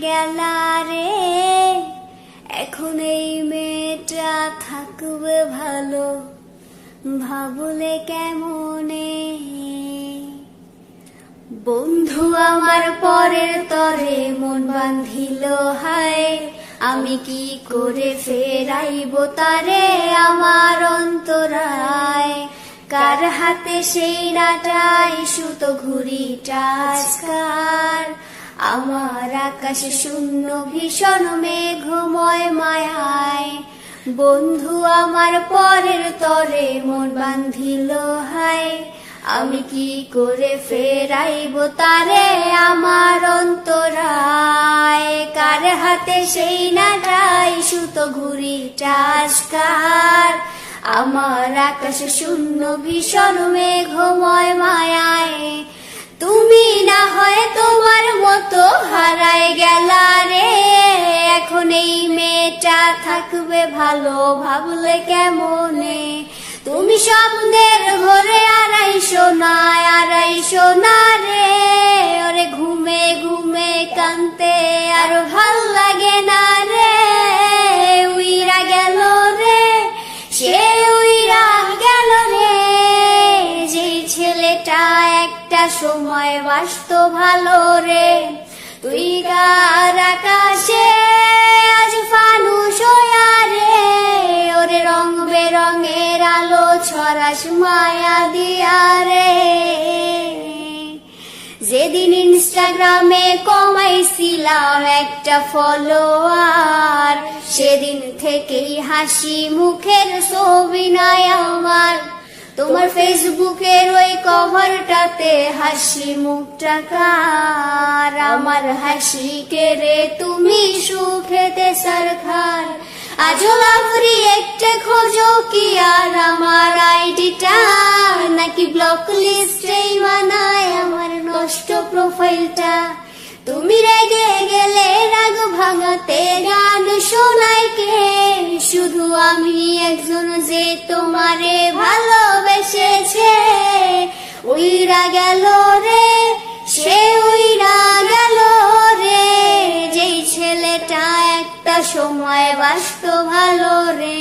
গেলা রে, এখন এই মেয়েটা থাকবে ভালো, ভাবলে কেমনে। বন্ধু আমার পরের তরে মন বান্ধিল হায়, আমি কি করে ফেরাইব তারে আমার অন্তরায়। কার হাতে সেই নাটাই সুতো ঘুড়িটা আজকার, আমার আকাশে শূন্য ভীষণ মেঘময় মায়ায়। বন্ধু আমার পরের তরে মন বান্ধিল হায়, আমি কি করে ফেরাইব তারে আমার অন্তরায়। কার হাতে সেই নাটাই সুতো ঘুড়িটা আজকার, আমার আকাশে শূন্য ভীষণ মেঘময় মায়ায়। তুমি না হয় তোমার মতো হারাই গেলা রে, এখন এই মেয়েটা থাকবে ভালো, ভাবলে কেমনে। তুমি স্বপ্নের ঘরে আড়াইশো না রে, ওরে ঘুমে ঘুমে কানতে আর ভাল লাগে না রে। উইরা গেল রে, সে উইরা গেল রে, যে ছেলেটা একটা সময় বাসতো ভালো রে। তুই কার আকাশে আজ ফানুস হইয়া রে, ওরে রং বেরঙের আলো ছড়াস মায়া দিয়া রে। যেদিন ইনস্টাগ্রামে কমাইছিলাম একটা ফলোয়ার, সেদিন থেকেই হাসি মুখের ছবি নাই আমার। তোমার ফেসবুকের ওই কভারটাতে হাসি মুখটা কার, আমার হাসিকে রে তুমি সুখেতে সরকার। আজও লাভরি একটা খোঁজো কি আর আমার আইডিটা, নাকি ব্লক লিস্টেই মানায় আমার নষ্ট প্রোফাইলটা। তুমি রেগে গেলে রাগ ভাঙাতে গান শোনাই কে, শুধু আমি একজন যে তোমারে ভালোবেসেছে। উইরা গেল রে, সে উইরা গেল রে, যেই ছেলেটা একটা সময় বাসতো ভালো রে।